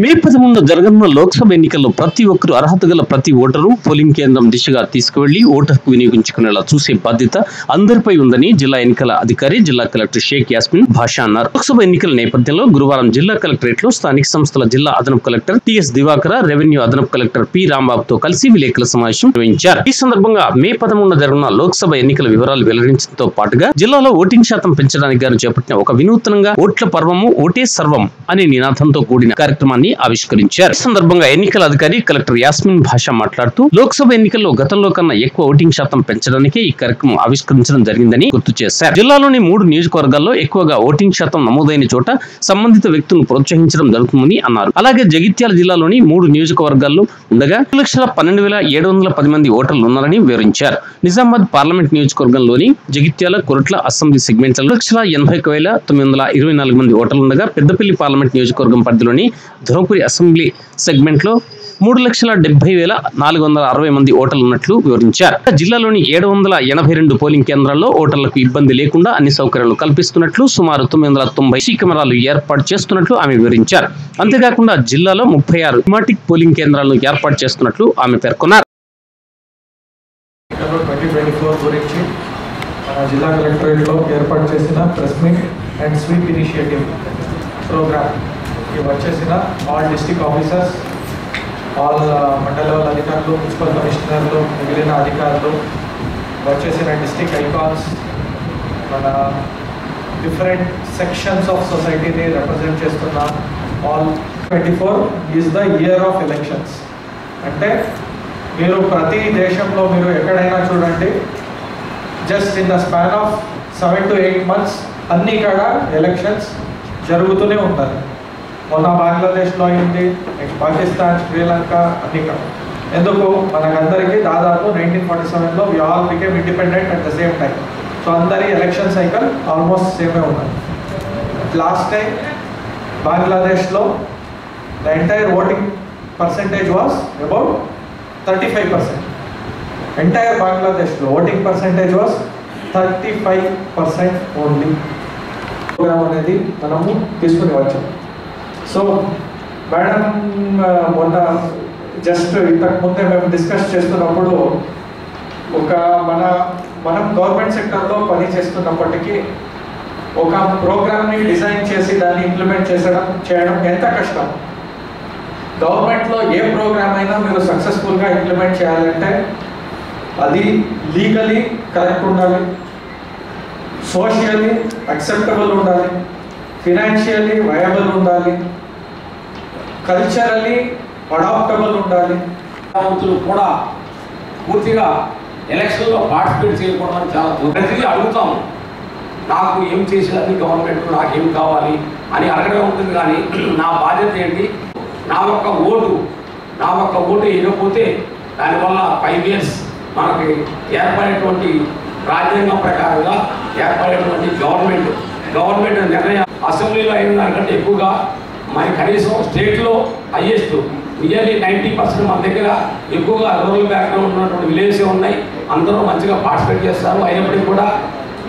మే 11 జరగనున్న లోక్సభ ఎన్నికల్లో ప్రతి ఒక్కరూ అర్హత గల ప్రతి ఓటరు పోలింగ్ కేంద్రం దిశగా తీసుకువెళ్లి ఓటర్కు వినియోగించుకునేలా చూసే బాధ్యత అందరిపై ఉందని జిల్లా ఎన్నికల అధికారి జిల్లా కలెక్టర్ షేక్ యాస్మిన్ భాషా అన్నారు. లోక్సభ ఎన్నికల నేపథ్యంలో గురువారం జిల్లా కలెక్టరేట్ లో స్థానిక సంస్థల జిల్లా అదనపు కలెక్టర్ టిఎస్ దివాకర, రెవెన్యూ అదనపు కలెక్టర్ పి రాంబాబుతో కలిసి విలేకరుల సమావేశం నిర్వహించారు. ఈ సందర్భంగా మే 11 జరగనున్న లోక్సభ ఎన్నికల వివరాలు వెల్లడించడంతో పాటుగా జిల్లాలో ఓటింగ్ శాతం పెంచడానికి గాను చేపట్టిన ఒక వినూత్నంగా ఓట్ల పర్వము ఓటే సర్వం అనే నినాదంతో కూడిన కార్యక్రమాన్ని ఆవిష్కరించారు. ఈ సందర్భంగా ఎన్నికల అధికారి కలెక్టర్ యాస్మిన్ భాషా మాట్లాడుతూ లోక్సభ ఎన్నికల్లో గతంలో కన్నా ఎక్కువ ఓటింగ్ శాతం పెంచడానికే ఈ కార్యక్రమం ఆవిష్కరించడం జరిగిందని గుర్తు చేశారు. జిల్లాలోని 3 నియోజకవర్గాల్లో ఎక్కువగా ఓటింగ్ శాతం నమోదైన చోట సంబంధిత వ్యక్తులను ప్రోత్సహించడం జరుగుతుందని అన్నారు. అలాగే జగిత్యాల జిల్లాలోని 3 నియోజకవర్గాల్లో ఉండగా 1,12,710 మంది ఓటర్లు ఉన్నారని వివరించారు. నిజామాబాద్ పార్లమెంట్ నియోజకవర్గంలోని జగిత్యాల, కొరట్ల అసెంబ్లీ సెగ్మెంట్ 1,81,924 మంది ఓటర్లు ఉండగా పెద్దపల్లి పార్లమెంట్ నియోజకవర్గం పరిధిలోని ధర్మపురి అసెంబ్లీ సెగ్మెంట్ లో 3,70,460 మంది ఓటర్లు ఉన్నట్లు వివరించారు. జిల్లాలోని 782 పోలింగ్ కేంద్రాల్లో ఓటర్లకు ఇబ్బంది లేకుండా అన్ని సౌకర్యాలు కల్పిస్తున్నట్లు, సుమారు 990 సీసీ కెమెరాలు ఏర్పాటు చేస్తున్నట్లు ఆమె వివరించారు. అంతేకాకుండా జిల్లాలో 36 సిస్టమాటిక్ పోలింగ్ కేంద్రాలను ఏర్పాటు చేస్తున్నట్లు ఆమె పేర్కొన్నారు. జిల్లా కలెక్టరేట్ లో ఏర్పాటు చేసిన press meet and sweep initiative programme వచ్చేసిన ఆల్ డిస్ట్రిక్ట్ ఆఫీసర్స్, ఆల్ మండల అధికారులు, మున్సిపల్ కమిషనర్లు, మిగిలిన అధికారులు, వచ్చేసిన డిస్ట్రిక్ట్ ఐకాన్స్, మన డిఫరెంట్ సెక్షన్స్ ఆఫ్ సొసైటీని రిప్రజెంట్ చేస్తున్న all 24 is the year of elections. అంటే మీరు ప్రతి దేశంలో మీరు ఎక్కడైనా చూడండి, just in the span of 7 to 8 months అన్ని కాడ ఎలక్షన్స్ జరుగుతూనే ఉంటాయి. మొన్న బంగ్లాదేశ్లో అయింది, నెక్స్ట్ పాకిస్తాన్, శ్రీలంక, అన్ని కాడ. ఎందుకు మనకందరికీ దాదాపు 1947లో we all became independent at the same time. So అందరి ఎలక్షన్ సైకిల్ ఆల్మోస్ట్ సేమే ఉన్నాయి. లాస్ట్ టైం బంగ్లాదేశ్లో the entire voting percentage was about 35%. Entire బంగ్లాదేశ్లో voting percentage was 35% only. Program అనేది మనము తీసుకుని వచ్చాం. సో మేడం మొన్న జస్ట్ ఇంతకుముందే మేము డిస్కస్ చేస్తున్నప్పుడు మనం గవర్నమెంట్ సెక్టర్లో పని చేస్తున్నప్పటికీ ఒక ప్రోగ్రామ్ని డిజైన్ చేసి దాన్ని ఇంప్లిమెంట్ చేయడం ఎంత కష్టం. గవర్నమెంట్లో ఏ ప్రోగ్రామ్ అయినా మీరు సక్సెస్ఫుల్గా ఇంప్లిమెంట్ చేయాలంటే అది లీగలీ కరెక్ట్ ఉండాలి, సోషియల్లీ యాక్సెప్టబుల్ ఉండాలి, ఫినాన్షియల్లీ వయబుల్ ఉండాలి, కల్చరల్లీ అడాప్టబుల్ ఉండాలి. కూడా పూర్తిగా ఎలక్షన్లో పార్టిసిపేట్ చేయకూడదని చాలా ప్రతిదీ అడుగుతాము. నాకు ఏం చేసేది గవర్నమెంట్, నాకేం కావాలి అని అడగడం ఉంటుంది. కానీ నా బాధ్యత ఏంటి, నా ఒక్క ఓటు ఇవ్వకపోతే దానివల్ల 5 years మనకి ఏర్పడేటువంటి రాజ్యాంగం ప్రకారంగా ఏర్పడేటువంటి గవర్నమెంట్ నిర్ణయం అసెంబ్లీలో అయిన దానికంటే ఎక్కువగా మరి కనీసం స్టేట్లో హైయెస్ట్ నియర్లీ 90% మన దగ్గర ఎక్కువగా రూరల్ బ్యాక్గ్రౌండ్ ఉన్నటువంటి విలేజెస్ ఉన్నాయి. అందరూ మంచిగా పార్టిసిపేట్ చేస్తారు. అయినప్పటికీ కూడా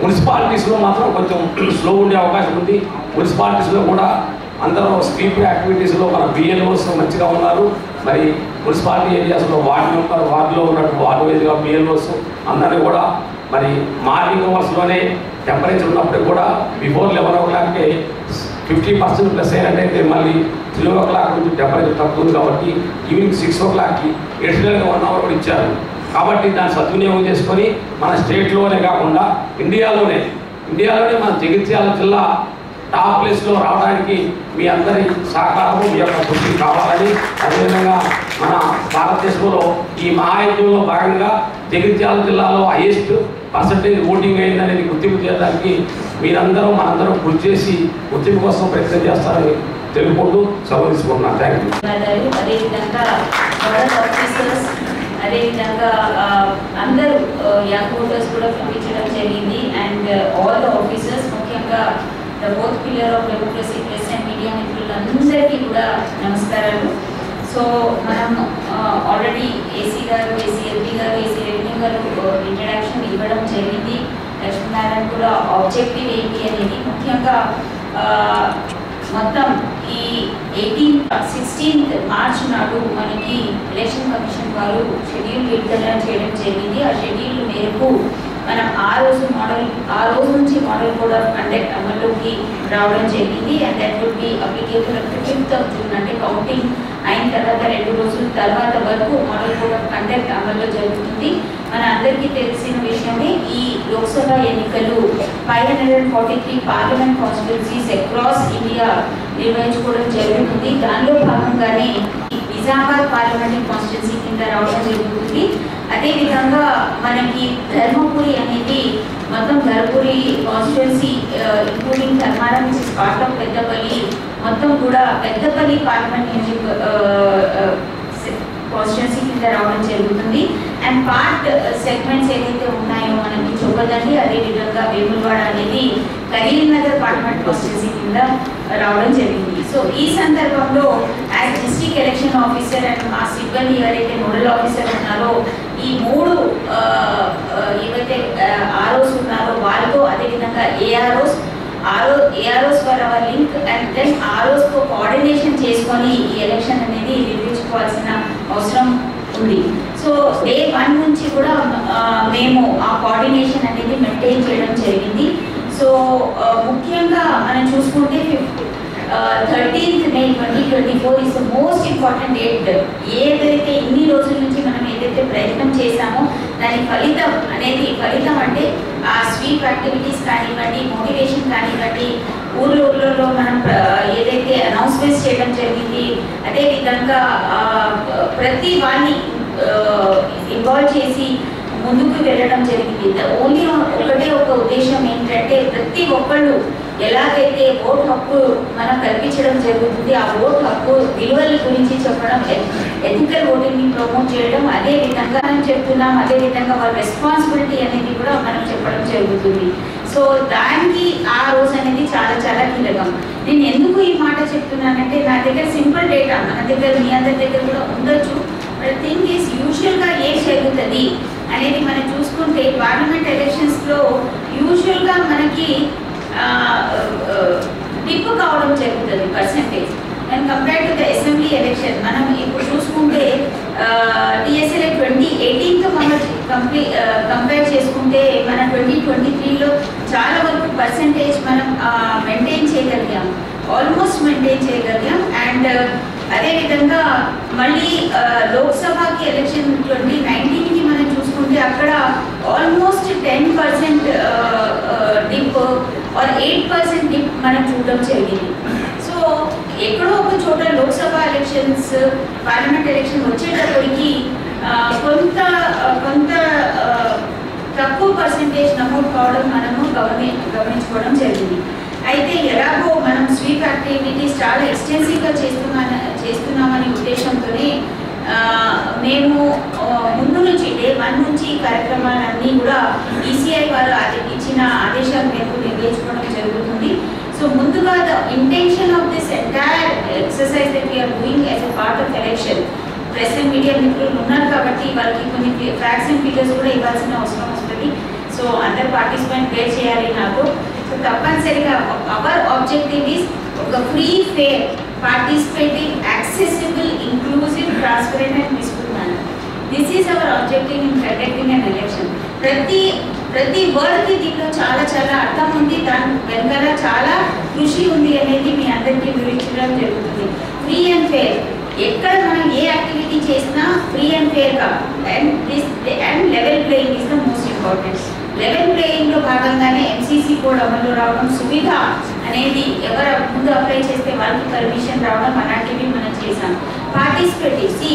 మున్సిపాలిటీస్లో మాత్రం కొంచెం స్లో ఉండే అవకాశం ఉంది. మున్సిపాలిటీస్లో కూడా అందరూ స్వీప్ యాక్టివిటీస్లో మన బిఎల్ఓస్ మంచిగా ఉన్నారు. మరి మున్సిపాలిటీ ఏరియాస్లో వార్డులో ఉన్నట్టు వార్డు వైజ్గా బిఎల్ఓస్ అందరినీ కూడా మరి మార్నింగ్ అవర్స్లోనే టెంపరేచర్ ఉన్నప్పుడు కూడా బిఫోర్ 11 o'clockకే 50% ప్లస్ అయినట్టయితే మళ్ళీ 3 o'clock నుంచి టెంపరేచర్ తగ్గుతుంది. కాబట్టి ఈవినింగ్ 6 o'clockకి ఎడిషనల్గా 1 hour కూడా ఇచ్చారు. కాబట్టి దాన్ని సద్వినియోగం చేసుకొని మన స్టేట్లోనే కాకుండా ఇండియాలోనే మన జగిత్యాల జిల్లా టాప్ ప్లేస్లో రావడానికి మీ అందరి సహకారము, మీ యొక్క కృషి కావాలని, అదేవిధంగా మన భారతదేశంలో ఈ మహాయజ్ఞంలో భాగంగా జగిత్యాల జిల్లాలో హైయెస్ట్ పర్సంటేజ్ ఓటింగ్ అయిందనేది గుర్తింపు చేయడానికి మీరందరూ మనందరం కృషి చేసి గుర్తింపు కోసం ప్రయత్నం చేస్తారని తెలుపుకుంటూ సెలవు తీసుకుంటున్నాను. Thank you. అదేవిధంగా అందరూ యంగ్ ఓటర్స్ కూడా పంపించడం జరిగింది. అండ్ ఆల్ ద ఆఫీసర్స్, ముఖ్యంగా the fourth pillar of democracy press and media మిత్రులందరికీ కూడా నమస్కారాలు. సో మనం ఆల్రెడీ ఏసీ గారు, ఏసీ ఎల్పీ గారు, ఏసీ రెవెన్యూ గారు ఇంట్రడక్షన్ ఇవ్వడం జరిగింది. లక్ష్మీనారాయణ కూడా ఆబ్జెక్టివ్ ఏంటి అనేది ముఖ్యంగా మొత్తం ఈ 16th మార్చ్ నాడు మనకి ఎలక్షన్ కమిషన్ వారు షెడ్యూల్ విడుదల చేయడం జరిగింది. ఆ షెడ్యూల్ మేరకు మనం ఆ రోజు నుంచి మోడల్ కోడ్ ఆఫ్ కండక్ట్ అమల్లోకి రావడం జరిగింది. And that would be applicable up to 5th of June. అంటే కౌంటింగ్ అయిన తర్వాత 2 రోజుల తర్వాత వరకు మోడల్ కోడ్ ఆఫ్ కండక్ట్ అమల్లో జరుగుతుంది. మన అందరికీ తెలిసిన విషయమే ఈ లోక్సభ ఎన్నికలు 543 పార్లమెంట్ కాన్స్టిట్యున్సీస్ అక్రాస్ ఇండియా నిర్వహించుకోవడం జరుగుతుంది. దానిలో భాగంగానే నిజామాబాద్ పార్లమెంటరీ కాన్స్టిట్యున్సీ కింద రావడం జరుగుతుంది. అదేవిధంగా మనకి ధర్మపురి అనేది మొత్తం Dharmapuri constituency including Dharmaram part of Peddapalli మొత్తం కూడా పెద్దపల్లి పార్లమెంట్ కాన్స్టిట్యున్సీ కింద రావడం జరుగుతుంది. అండ్ పార్ట్ సెగ్మెంట్స్ ఏదైతే ఉన్నాయో మనకి చొప్పదండి, అదేవిధంగా వేములవాడ అనేది కరీంనగర్ పార్లమెంట్ కాన్స్టిట్యున్సీ కింద రావడం జరిగింది. సో ఈ సందర్భంలో as district election officer and మా సిబ్బంది ఎవరైతే నోడల్ ఆఫీసర్ ఉన్నారో ఈ 3 ఏవైతే ఆర్ఓస్ ఉన్నారో వాళ్ళతో, అదేవిధంగా AROs for our link and then ఆర్ఓస్తో కోఆర్డినేషన్ చేసుకొని ఈ ఎలక్షన్ అనేది నిర్వహించుకోవాల్సిన అవసరం ఉంది. సో డే 1 నుంచి కూడా మేము ఆ కోఆర్డినేషన్ అనేది మెయింటైన్ చేయడం జరిగింది. సో ముఖ్యంగా మనం చూసుకుంటే 13th May 2024 is the most important date. ఏదైతే ఇన్ని రోజుల నుంచి మనం ఏదైతే ప్రయత్నం చేశామో దాని ఫలితం అంటే ఆ స్వీప్ యాక్టివిటీస్ కానివ్వండి, మోటివేషన్ కానివ్వండి, ఊర్లలో మనం ఏదైతే అనౌన్స్మెంట్స్ చేయడం జరిగింది, అదేవిధంగా ప్రతి వారిని ఇన్వాల్వ్ చేసి ముందుకు వెళ్ళడం జరిగింది. ఓన్లీ ఒకటే ఒక ఉద్దేశం ఏంటంటే ప్రతి ఒక్కళ్ళు ఎలాగైతే ఓటు హక్కు మనం కల్పించడం జరుగుతుంది, ఆ ఓటు హక్కు విలువల గురించి చెప్పడం, ఎథికల్ ఓటింగ్ని ప్రమోట్ చేయడం, అదేవిధంగా మనం చెప్తున్నాం, అదేవిధంగా వాళ్ళ రెస్పాన్సిబిలిటీ అనేది కూడా మనం చెప్పడం జరుగుతుంది. సో దానికి ఆ రోజు అనేది చాలా చాలా కీలకం. నేను ఎందుకు ఈ మాట చెప్తున్నానంటే నా దగ్గర సింపుల్ డేటా, మన దగ్గర మీ అందరి దగ్గర కూడా ఉండొచ్చు. బట్ థింగ్ ఈస్ యూజువల్గా ఏం జరుగుతుంది అనేది మనం చూసుకుంటే పార్లమెంట్ ఎలక్షన్స్లో యూజువల్గా మనకి డిప్ కావడం జరుగుతుంది percentage and compare to the assembly election. మనం ఇప్పుడు చూసుకుంటే టీఎస్ఎల్ఏ 2018తో మనం కంపేర్ చేసుకుంటే మన 2023లో చాలా వరకు పర్సెంటేజ్ మనం మెయింటైన్ చేయగలిగాం, ఆల్మోస్ట్ మెయింటైన్ చేయగలిగాం. అండ్ అదేవిధంగా మళ్ళీ లోక్సభకి ఎలక్షన్ 2019కి మనం చూసుకుంటే అక్కడ ఆల్మోస్ట్ 10% డిప్ ఆర్ 8% డిప్ మనం చూడడం జరిగింది. సో ఎక్కడో ఒక చోట లోక్సభ ఎలక్షన్స్, పార్లమెంట్ ఎలక్షన్ వచ్చేటప్పటికి కొంత తక్కువ పర్సెంటేజ్ నమోదు కావడం మనము గమనించుకోవడం జరిగింది. అయితే ఎలాగో మనం స్వీప్ యాక్టివిటీస్ చాలా ఎక్స్టెన్సివ్గా చేస్తున్నామనే ఉద్దేశంతోనే మేము ముందు నుంచి డే 1 నుంచి కార్యక్రమాలన్నీ కూడా ఈసీఐ వారు ఇచ్చిన ఆదేశాల మేరకు నిర్వహించుకోవడం జరుగుతుంది. సో ముందుగా the intention of this entire exercise that we are doing as a part of election, press and media మిత్రులు ఉన్నారు కాబట్టి వాళ్ళకి కొన్ని ఫ్యాక్ట్స్ అండ్ ఫిగర్స్ కూడా ఇవ్వాల్సిన అవసరం వస్తుంది. సో అందరు పార్టిసిపెంట్ బేర్ చేయాలి నాకు. సో తప్పనిసరిగా అవర్ ఆబ్జెక్టివ్ ఈస్ ఒక free, fair, participating, accessible, inclusive, transparent and peaceful manner. This is our objective in conducting an election. ప్రతి వర్డ్కి దీంట్లో చాలా చాలా అర్థం ఉంది, దాని వెనకాల చాలా కృషి ఉంది అనేది మీ అందరికీ వివరించడం జరుగుతుంది. ఫ్రీ అండ్ ఫేర్, ఎక్కడ మనం ఏ యాక్టివిటీ చేసినా ఫ్రీ అండ్ ఫేర్గా and level playing is the most important. Level ప్లేయింగ్లో భాగంగానే ఎంసీసీ కోడ్ అమలు రావడం, సువిధ అనేది ఎవరు ముందు అప్లై చేస్తే వాళ్ళకి పర్మిషన్ రావడం, అలాంటివి మనం చేసాం. Participative, see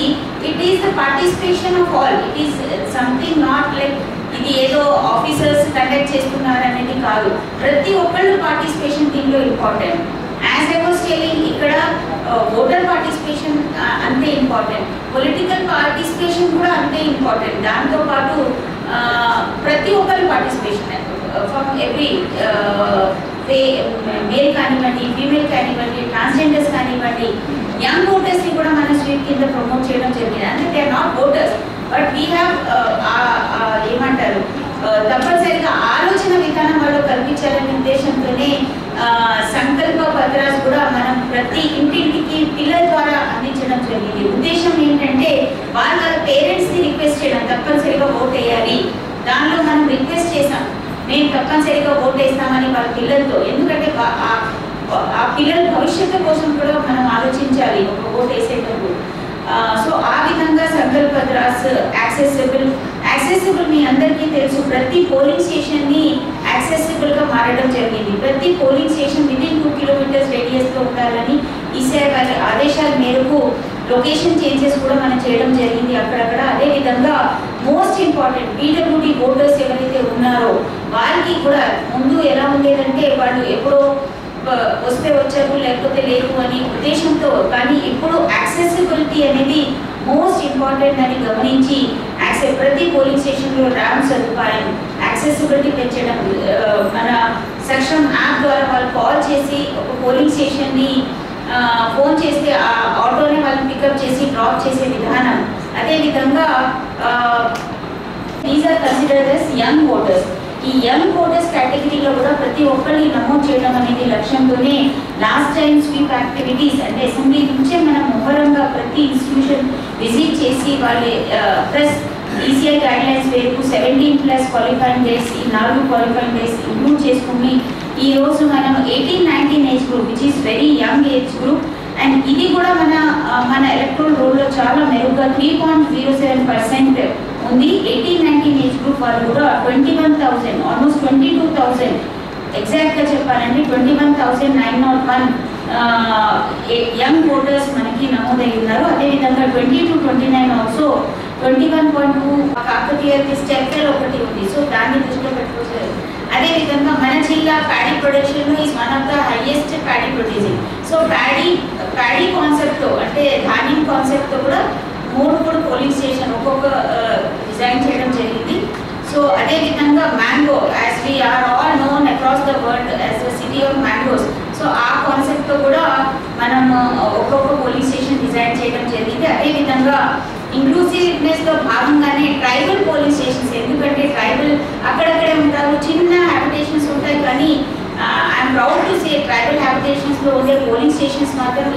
it is the participation of all, it is something not like ఇది ఏదో ఆఫీసర్స్ కండక్ట్ చేస్తున్నారు అనేది కాదు, ప్రతి ఒక్కళ్ళు పార్టిసిపేషన్ దీనిలో important. As I was telling, ఇక్కడ ఓటర్ పార్టిసిపేషన్ అంతే ఇంపార్టెంట్, పొలిటికల్ పార్టిసిపేషన్ కూడా అంతే ఇంపార్టెంట్. దాంతోపాటు ప్రతి ఒక్కరు పార్టిసిపేషన్ ఫ్రమ్ ఎవ్రీ మేల్ కానివ్వండి, ఫీమేల్ కానివ్వండి, ట్రాన్స్జెండర్స్ కానివ్వండి, యంగ్ ఓటర్స్ని కూడా మన స్వీప్ కింద ప్రమోట్ చేయడం జరిగింది. అంటే they are not voters but we have ఏమంటారు తప్పనిసరిగా ఆలోచన విధానం వాళ్ళు కల్పించాలనే ఉద్దేశంతోనే సంకల్ప పత్రాలు కూడా మనం ప్రతి ఇంటింటికి పిల్లల ద్వారా అందించడం జరిగింది. ఉద్దేశం ఏంటంటే వాళ్ళ పేరెంట్స్ని రిక్వెస్ట్ చేయడం, తప్పనిసరిగా ఓట్ వేయాలి. దానిలో మనం రిక్వెస్ట్ చేసాం, మేము తప్పనిసరిగా ఓట్ వేస్తామని వాళ్ళ పిల్లలతో. ఎందుకంటే ఆ పిల్లల భవిష్యత్తు కోసం కూడా మనం ఆలోచించాలి ఒక ఓట్ వేసేటప్పుడు. సో ఆ విధంగా సంకల్ప పత్రాస్ యాక్సెసిబుల్ మీ అందరికీ తెలుసు. ప్రతి పోలింగ్ స్టేషన్ని యాక్సెసిబుల్గా మారడం జరిగింది. ప్రతి పోలింగ్ స్టేషన్ విదిన్ 2 కిలోమీటర్స్ రేడియస్లో ఉండాలని ఈసీఐ గారి ఆదేశాల మేరకు లొకేషన్ చేంజెస్ కూడా మనం చేయడం జరిగింది అక్కడక్కడ. అదేవిధంగా మోస్ట్ ఇంపార్టెంట్ పీడబ్ల్యూడీ ఓటర్స్ ఎవరైతే ఉన్నారో వాళ్ళకి కూడా ముందు ఎలా ఉండేదంటే వాళ్ళు ఎప్పుడో వస్తే వచ్చారు లేకపోతే లేదు అని ఉద్దేశంతో, కానీ ఇప్పుడు యాక్సెసిబిలిటీ అనేది మోస్ట్ ఇంపార్టెంట్ అని గమనించి ప్రతి పోలింగ్ స్టేషన్లో ర్యామ్ సదుపాయం, యాక్సెసిబిలిటీ పెంచడం, మన సక్షం యాప్ ద్వారా వాళ్ళు కాల్ చేసి ఒక పోలింగ్ స్టేషన్ని ఫోన్ చేస్తే ఆ ఆటోనే వాళ్ళని పికప్ చేసి డ్రాప్ చేసే విధానం. అదేవిధంగా these are considered as young voters. ఈ యంగ్ ఓటర్స్ కేటగిరీలో కూడా ప్రతి ఒక్కరిని నమోదు చేయడం అనేది లక్ష్యంతోనే లాస్ట్ టైం స్వీప్ యాక్టివిటీస్ అంటే అసెంబ్లీ నుంచే మనం ముమ్మరంగా ప్రతి ఇన్స్టిట్యూషన్ విజిట్ చేసి వాళ్ళ ప్లస్ ఈసీఐ గైడ్లైన్స్ మేరకు 17+ క్వాలిఫైయింగ్ డేస్, ఈ 4 క్వాలిఫైయింగ్ డేస్ ఇంక్లూడ్ చేసుకుని ఈ రోజు మనం 18-19 age group which is very young age group. And ఇది కూడా మన ఎలక్ట్రల్ రోల్లో చాలా మెరుగ్గా 3.07% ఉంది. 18-19 ఏజ్ గ్రూప్ వాళ్ళు కూడా 21,000 ఆల్మోస్ట్ 22,000 ఎగ్జాక్ట్గా చెప్పాలంటే 21,901 యంగ్ ఓటర్స్ మనకి నమోదై ఉన్నారు. అదేవిధంగా 20-29 ఆల్సో 21.2 కాకతీయ స్టెప్టర్ ఒకటి ఉంది. సో దాన్ని దృష్టిలో పెట్టుకోవచ్చు. అదేవిధంగా మన జిల్లా ప్యాడీ ప్రొడక్షన్లో is one of the highest paddy producing. So paddy కాన్సెప్ట్తో అంటే ధాన్యం కాన్సెప్ట్తో కూడా 3 పోలింగ్ స్టేషన్ ఒక్కొక్క డిజైన్ చేయడం జరిగింది. సో అదేవిధంగా mango as we are all known across the world as the city of mangoes. So ఆ కాన్సెప్ట్తో కూడా మనం ఒక్కొక్క పోలింగ్ స్టేషన్ డిజైన్ చేయడం జరిగింది. అదేవిధంగా ఇంక్లూసివ్నెస్లో భాగంగానే ట్రైబల్ పోలింగ్ స్టేషన్స్, ఎందుకంటే ట్రైబల్ అక్కడక్కడే ఉంటారు, చిన్న హ్యాబిటేషన్స్ ఉంటాయి, కానీ I am proud to say tribal హ్యాబిటేషన్స్లో ఉండే పోలింగ్ స్టేషన్స్ మాత్రం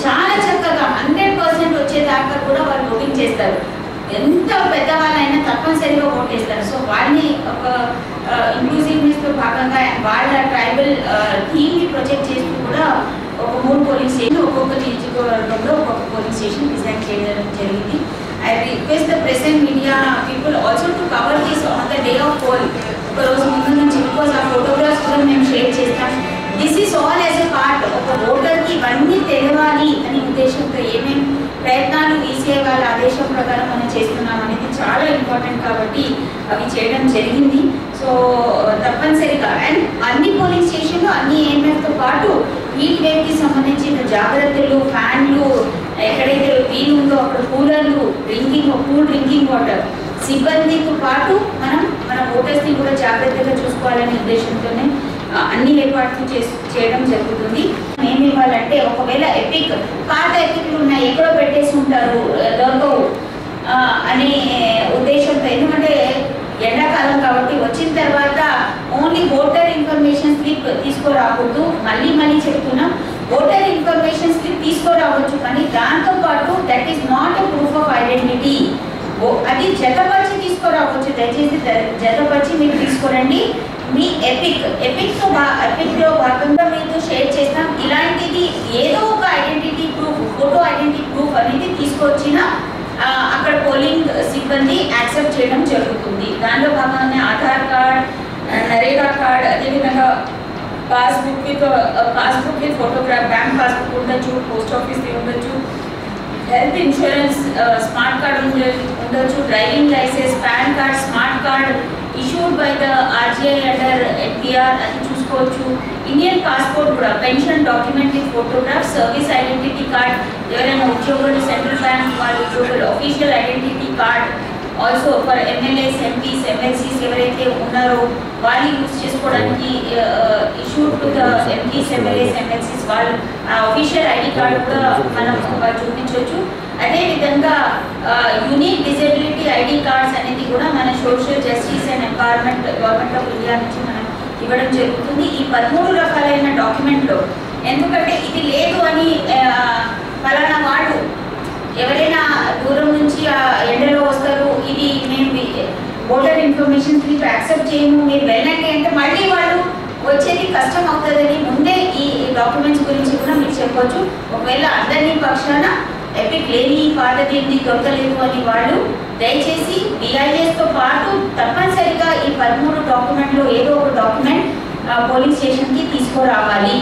చాలా చక్కగా 100% వచ్చేదాకా కూడా వాళ్ళు ఓటింగ్ చేస్తారు. ఎంత పెద్దవాళ్ళైనా తప్పనిసరిగా ఓటేస్తారు. సో వాళ్ళని ఒక ఇంక్లూసివ్నెస్లో భాగంగా వాళ్ళ ట్రైబల్ థీమ్ని ప్రొజెక్ట్ చేస్తూ కూడా ఒక 3 పోలింగ్ స్టేషన్ ఒక్కొక్క నియోజకవర్గంలో ఒక్కొక్క పోలింగ్ స్టేషన్ డిజైన్ చేయడం జరిగింది. I request the press and media people also to cover this on the day of poll. ఒక రోజు ముందు నుంచి బికాజ్ ఆ ఫోటోగ్రాఫ్స్ కూడా మేము షేర్ చేస్తాం. This is all as a part ఒక ఓటర్కి ఇవన్నీ తెలవాలి అనే ఉద్దేశంతో ఏమేమి ప్రయత్నాలు ఈసీఐ వాళ్ళ ఆదేశం ప్రకారం మనం చేస్తున్నాం అనేది చాలా ఇంపార్టెంట్ కాబట్టి అవి చేయడం జరిగింది. సో తప్పనిసరిగా అండ్ అన్ని పోలింగ్ స్టేషన్లో అన్ని ఏఎంఎఫ్తో పాటు హీట్ వేవ్కి సంబంధించిన జాగ్రత్తలు, ఫ్యాన్లు, ఎక్కడైతే వీలు ఉందో అక్కడ కూలర్లు, కూల్ డ్రింకింగ్ వాటర్, సిబ్బందితో పాటు మన ఓటర్స్ని కూడా జాగ్రత్తగా చూసుకోవాలనే ఉద్దేశంతోనే అన్ని ఏర్పాట్లు చేయడం జరుగుతుంది. ఏమి ఇవ్వాలంటే ఒకవేళ పాత ఎపిక్లు ఉన్నాయి, ఎక్కడో పెట్టేసి ఉంటారు, దొరకవు అనే ఉద్దేశంతో, ఎందుకంటే ఎండాకాలం కాబట్టి వచ్చిన తర్వాత ఓన్లీ ఓటర్ ఇన్ఫర్మేషన్ స్లిప్ తీసుకురాకూడదు. మళ్ళీ చెప్తున్నాం, ఓటర్ ఇన్ఫర్మేషన్ స్లిప్ తీసుకురావచ్చు, కానీ దాంతోపాటు that is not a proof of identity. అది జతపరిచి తీసుకురావచ్చు. దయచేసి జతపరిచి మీరు తీసుకురండి. మీ ఎపిక్లో భాగంగా మీతో షేర్ చేస్తాం. ఇలాంటిది ఏదో ఒక identity proof, photo identity proof అనేది తీసుకొచ్చిన అక్కడ పోలింగ్ సిబ్బంది యాక్సెప్ట్ చేయడం జరుగుతుంది. దానిలో భాగంగానే ఆధార్ కార్డ్, నరేగా కార్డ్, అదేవిధంగా passbook with photograph, bank passbook ఉండొచ్చు, పోస్ట్ ఆఫీస్ ఉండొచ్చు, హెల్త్ ఇన్సూరెన్స్ స్మార్ట్ కార్డ్ ఉండొచ్చు, driving licence, PAN card, smart card issued by the RGI under NPR అది చూసుకోవచ్చు. ఇండియన్ పాస్పోర్ట్ కూడా, pension document with photograph, service identity card, ఎవరైనా ఉద్యోగులు, central bank వాళ్ళ ఉద్యోగులు official identity card, also for MLAs, MPs, MLCs ఎవరైతే ఉన్నారో వాళ్ళు యూజ్ చేసుకోవడానికి issued to the MPs, MLAs, MLCs వాళ్ళు ఆ అఫీషియల్ ఐడి కార్డు కూడా మనం చూపించవచ్చు. అదేవిధంగా యూనిక్ డిజబిలిటీ ఐడి కార్డ్స్ అనేది కూడా మన social justice and empowerment government of India నుంచి మనం ఇవ్వడం జరుగుతుంది. ఈ 13 రకాలైన డాక్యుమెంట్లో ఎందుకంటే ఇది లేదు అని ఫలానా వాళ్ళు ఎవరైనా దూరం నుంచి ఎండలో వస్తారు, ఇది మేము ఓటర్ ఇన్ఫర్మేషన్ స్లిప్ యాక్సెప్ట్ చేయము, మీరు వెళ్ళండి అంటే మళ్ళీ వాళ్ళు వచ్చేది కష్టం అవుతుందని ముందే ఈ డాక్యుమెంట్స్ గురించి కూడా మీరు చెప్పొచ్చు. ఒకవేళ అందరినీ పక్షాన ఎపిక్ లేని పాతది దొరకలేదు అని వాళ్ళు దయచేసి BISతో పాటు తప్పనిసరిగా ఈ 13 డాక్యుమెంట్లో ఏదో ఒక డాక్యుమెంట్ పోలీస్ స్టేషన్కి తీసుకురావాలి.